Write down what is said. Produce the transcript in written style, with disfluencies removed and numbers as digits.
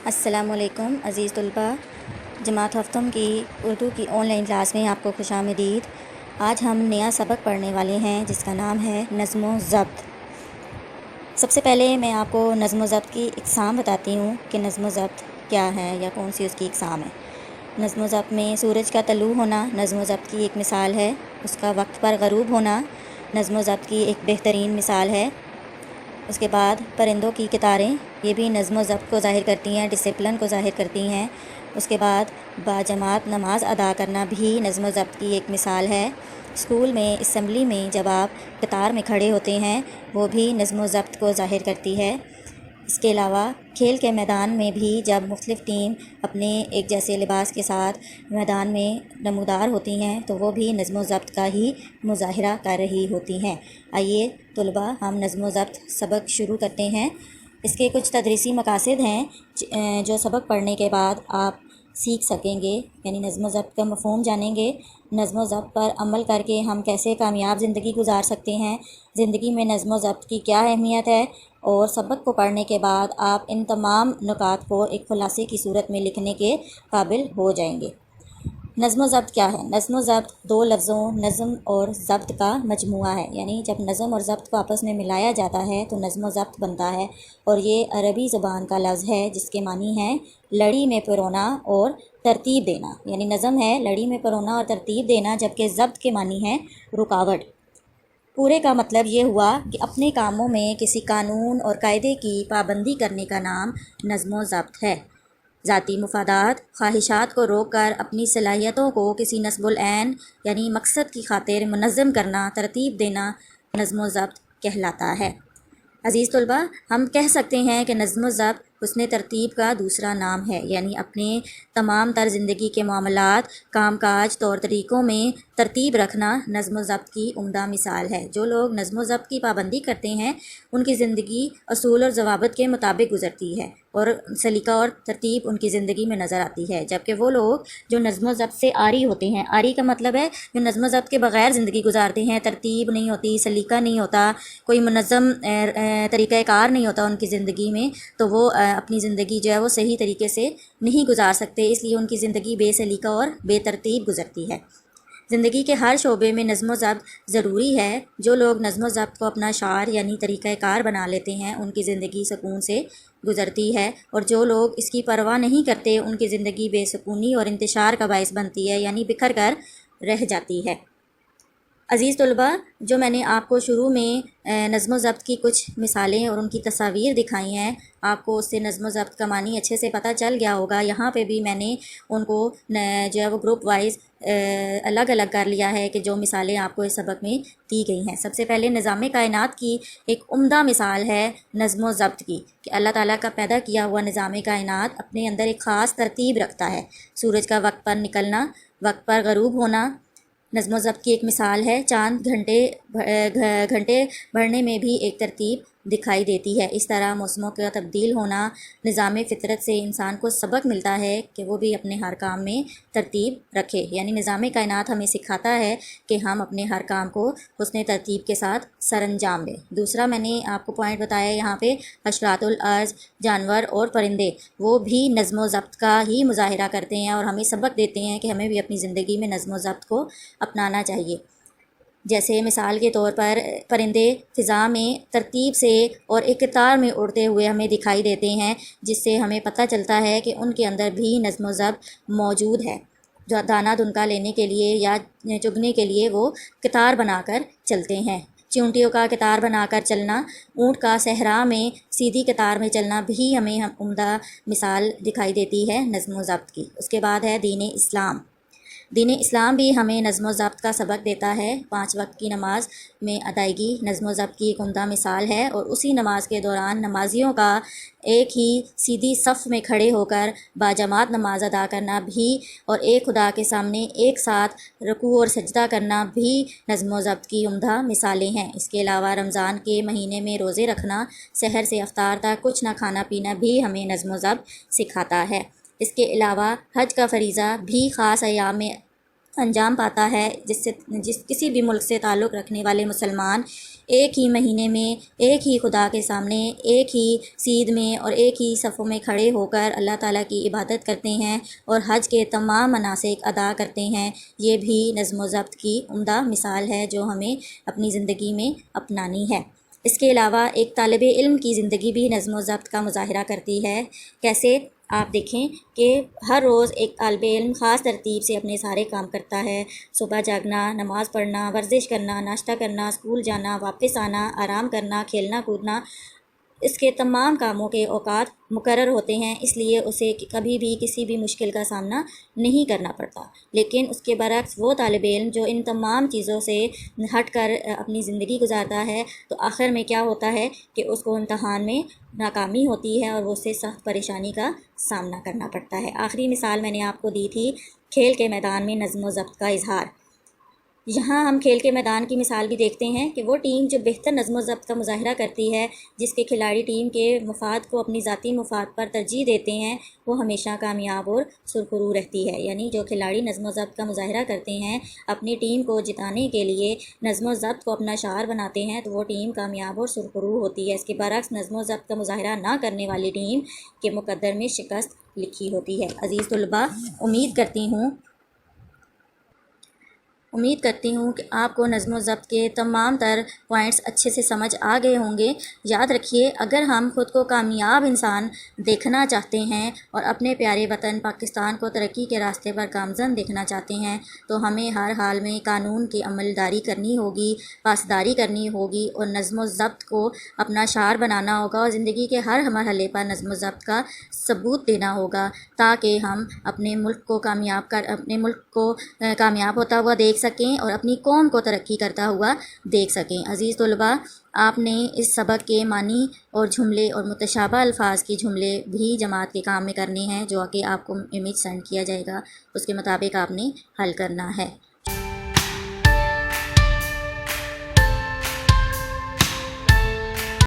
السلام علیکم عزیز طلباء، جماعت ہفتم کی اردو کی آن لائن کلاس میں آپ کو خوش آمدید۔ آج ہم نیا سبق پڑھنے والے ہیں جس کا نام ہے نظم و ضبط۔ سب سے پہلے میں آپ کو نظم و ضبط کی اقسام بتاتی ہوں کہ نظم و ضبط کیا ہے یا کون سی اس کی اقسام ہے۔ نظم و ضبط میں سورج کا طلوع ہونا نظم و ضبط کی ایک مثال ہے، اس کا وقت پر غروب ہونا نظم و ضبط کی ایک بہترین مثال ہے۔ اس کے بعد پرندوں کی قطاریں، یہ بھی نظم و ضبط کو ظاہر کرتی ہیں، ڈسپلن کو ظاہر کرتی ہیں۔ اس کے بعد باجماعت نماز ادا کرنا بھی نظم و ضبط کی ایک مثال ہے۔ اسکول میں اسمبلی میں جب آپ قطار میں کھڑے ہوتے ہیں وہ بھی نظم و ضبط کو ظاہر کرتی ہے۔ اس کے علاوہ کھیل کے میدان میں بھی جب مختلف ٹیم اپنے ایک جیسے لباس کے ساتھ میدان میں نمودار ہوتی ہیں تو وہ بھی نظم و ضبط کا ہی مظاہرہ کر رہی ہوتی ہیں۔ آئیے طلباء ہم نظم و ضبط سبق شروع کرتے ہیں۔ اس کے کچھ تدریسی مقاصد ہیں جو سبق پڑھنے کے بعد آپ سیکھ سکیں گے، یعنی نظم و ضبط کا مفہوم جانیں گے، نظم و ضبط پر عمل کر کے ہم کیسے کامیاب زندگی گزار سکتے ہیں، زندگی میں نظم و ضبط کی کیا اہمیت ہے، اور سبق کو پڑھنے کے بعد آپ ان تمام نکات کو ایک خلاصے کی صورت میں لکھنے کے قابل ہو جائیں گے۔ نظم و ضبط کیا ہے؟ نظم و ضبط دو لفظوں نظم اور ضبط کا مجموعہ ہے، یعنی جب نظم اور ضبط کو آپس میں ملایا جاتا ہے تو نظم و ضبط بنتا ہے، اور یہ عربی زبان کا لفظ ہے جس کے معنی ہے لڑی میں پرونا اور ترتیب دینا، یعنی نظم ہے لڑی میں پرونا اور ترتیب دینا، جبکہ ضبط کے معنی ہے رکاوٹ۔ پورے کا مطلب یہ ہوا کہ اپنے کاموں میں کسی قانون اور قاعدے کی پابندی کرنے کا نام نظم و ضبط ہے۔ ذاتی مفادات، خواہشات کو روک کر اپنی صلاحیتوں کو کسی نصب العین یعنی مقصد کی خاطر منظم کرنا، ترتیب دینا نظم و ضبط کہلاتا ہے۔ عزیز طلباء، ہم کہہ سکتے ہیں کہ نظم و ضبط حسن ترتیب کا دوسرا نام ہے، یعنی اپنے تمام تر زندگی کے معاملات، کام کاج، طور طریقوں میں ترتیب رکھنا نظم و ضبط کی عمدہ مثال ہے۔ جو لوگ نظم و ضبط کی پابندی کرتے ہیں ان کی زندگی اصول اور ضوابط کے مطابق گزرتی ہے اور سلیقہ اور ترتیب ان کی زندگی میں نظر آتی ہے، جبکہ وہ لوگ جو نظم و ضبط سے عاری ہوتے ہیں، عاری کا مطلب ہے جو نظم و ضبط کے بغیر زندگی گزارتے ہیں، ترتیب نہیں ہوتی، سلیقہ نہیں ہوتا، کوئی منظم طریقہ کار نہیں ہوتا ان کی زندگی میں، تو وہ اپنی زندگی جو ہے وہ صحیح طریقے سے نہیں گزار سکتے، اس لیے ان کی زندگی بے سلیقہ اور بے ترتیب گزرتی ہے۔ زندگی کے ہر شعبے میں نظم و ضبط ضروری ہے۔ جو لوگ نظم و ضبط کو اپنا شعار یعنی طریقہ کار بنا لیتے ہیں ان کی زندگی سکون سے گزرتی ہے، اور جو لوگ اس کی پرواہ نہیں کرتے ان کی زندگی بے سکونی اور انتشار کا باعث بنتی ہے، یعنی بکھر کر رہ جاتی ہے۔ عزیز طلباء، جو میں نے آپ کو شروع میں نظم و ضبط کی کچھ مثالیں اور ان کی تصاویر دکھائی ہیں، آپ کو اس سے نظم و ضبط کا معنی اچھے سے پتہ چل گیا ہوگا۔ یہاں پہ بھی میں نے ان کو جو ہے وہ گروپ وائز الگ الگ کر لیا ہے کہ جو مثالیں آپ کو اس سبق میں دی گئی ہیں۔ سب سے پہلے نظام کائنات کی ایک عمدہ مثال ہے نظم و ضبط کی، کہ اللہ تعالیٰ کا پیدا کیا ہوا نظام کائنات اپنے اندر ایک خاص ترتیب رکھتا ہے۔ سورج کا وقت پر نکلنا، وقت پر غروب ہونا نظم و ضبط کی ایک مثال ہے۔ چاند گھنٹے بڑھنے میں بھی ایک ترتیب دکھائی دیتی ہے۔ اس طرح موسموں کا تبدیل ہونا، نظام فطرت سے انسان کو سبق ملتا ہے کہ وہ بھی اپنے ہر کام میں ترتیب رکھے، یعنی نظام کائنات ہمیں سکھاتا ہے کہ ہم اپنے ہر کام کو حسن ترتیب کے ساتھ سر انجام دیں۔ دوسرا میں نے آپ کو پوائنٹ بتایا یہاں پہ حشرات الارض، جانور اور پرندے، وہ بھی نظم و ضبط کا ہی مظاہرہ کرتے ہیں اور ہمیں سبق دیتے ہیں کہ ہمیں بھی اپنی زندگی میں نظم و ضبط کو اپنانا چاہیے۔ جیسے مثال کے طور پر پرندے فضا میں ترتیب سے اور ایک قطار میں اڑتے ہوئے ہمیں دکھائی دیتے ہیں، جس سے ہمیں پتہ چلتا ہے کہ ان کے اندر بھی نظم و ضبط موجود ہے۔ جو دانہ دنکا لینے کے لیے یا چگنے کے لیے وہ قطار بنا کر چلتے ہیں۔ چیونٹیوں کا قطار بنا کر چلنا، اونٹ کا صحرا میں سیدھی قطار میں چلنا بھی ہمیں عمدہ مثال دکھائی دیتی ہے نظم و ضبط کی۔ اس کے بعد ہے دین اسلام۔ دین اسلام بھی ہمیں نظم و ضبط کا سبق دیتا ہے۔ 5 وقت کی نماز میں ادائیگی نظم و ضبط کی ایک عمدہ مثال ہے، اور اسی نماز کے دوران نمازیوں کا ایک ہی سیدھی صف میں کھڑے ہو کر باجماعت نماز ادا کرنا بھی، اور ایک خدا کے سامنے ایک ساتھ رکوع اور سجدہ کرنا بھی نظم و ضبط کی عمدہ مثالیں ہیں۔ اس کے علاوہ رمضان کے مہینے میں روزے رکھنا، سحر سے افطار تک کچھ نہ کھانا پینا بھی ہمیں نظم و ضبط سکھاتا ہے۔ اس کے علاوہ حج کا فریضہ بھی خاص ایام میں انجام پاتا ہے، جس کسی بھی ملک سے تعلق رکھنے والے مسلمان ایک ہی مہینے میں ایک ہی خدا کے سامنے ایک ہی سید میں اور ایک ہی صفوں میں کھڑے ہو کر اللہ تعالیٰ کی عبادت کرتے ہیں اور حج کے تمام مناسک ادا کرتے ہیں۔ یہ بھی نظم و ضبط کی عمدہ مثال ہے جو ہمیں اپنی زندگی میں اپنانی ہے۔ اس کے علاوہ ایک طالب علم کی زندگی بھی نظم و ضبط کا مظاہرہ کرتی ہے۔ کیسے؟ آپ دیکھیں کہ ہر روز ایک طالب علم خاص ترتیب سے اپنے سارے کام کرتا ہے۔ صبح جاگنا، نماز پڑھنا، ورزش کرنا، ناشتہ کرنا، اسکول جانا، واپس آنا، آرام کرنا، کھیلنا کودنا، اس کے تمام کاموں کے اوقات مقرر ہوتے ہیں، اس لیے اسے کبھی بھی کسی بھی مشکل کا سامنا نہیں کرنا پڑتا۔ لیکن اس کے برعکس وہ طالب علم جو ان تمام چیزوں سے ہٹ کر اپنی زندگی گزارتا ہے تو آخر میں کیا ہوتا ہے کہ اس کو امتحان میں ناکامی ہوتی ہے اور وہ اسے سخت پریشانی کا سامنا کرنا پڑتا ہے۔ آخری مثال میں نے آپ کو دی تھی کھیل کے میدان میں نظم و ضبط کا اظہار۔ یہاں ہم کھیل کے میدان کی مثال بھی دیکھتے ہیں کہ وہ ٹیم جو بہتر نظم و ضبط کا مظاہرہ کرتی ہے، جس کے کھلاڑی ٹیم کے مفاد کو اپنی ذاتی مفاد پر ترجیح دیتے ہیں، وہ ہمیشہ کامیاب اور سرخرو رہتی ہے۔ یعنی جو کھلاڑی نظم و ضبط کا مظاہرہ کرتے ہیں، اپنی ٹیم کو جتانے کے لیے نظم و ضبط کو اپنا شعار بناتے ہیں، تو وہ ٹیم کامیاب اور سرخرو ہوتی ہے۔ اس کے برعکس نظم و ضبط کا مظاہرہ نہ کرنے والی ٹیم کے مقدر میں شکست لکھی ہوتی ہے۔ عزیز طلباء، امید کرتی ہوں کہ آپ کو نظم و ضبط کے تمام تر پوائنٹس اچھے سے سمجھ آ گئے ہوں گے۔ یاد رکھیے، اگر ہم خود کو کامیاب انسان دیکھنا چاہتے ہیں اور اپنے پیارے وطن پاکستان کو ترقی کے راستے پر گامزن دیکھنا چاہتے ہیں تو ہمیں ہر حال میں قانون کی عمل داری کرنی ہوگی، پاسداری کرنی ہوگی اور نظم و ضبط کو اپنا شعار بنانا ہوگا اور زندگی کے ہر مرحلے پر نظم و ضبط کا ثبوت دینا ہوگا تاکہ ہم اپنے ملک کو کامیاب ہوتا ہوا دیکھ سکیں اور اپنی قوم کو ترقی کرتا ہوا دیکھ سکیں۔ عزیز طلباء، آپ نے اس سبق کے معنی اور جملے اور متشابہ الفاظ کی جملے بھی جماعت کے کام میں کرنے ہیں، جو کہ آپ کو امیج سینڈ کیا جائے گا، اس کے مطابق آپ نے حل کرنا ہے۔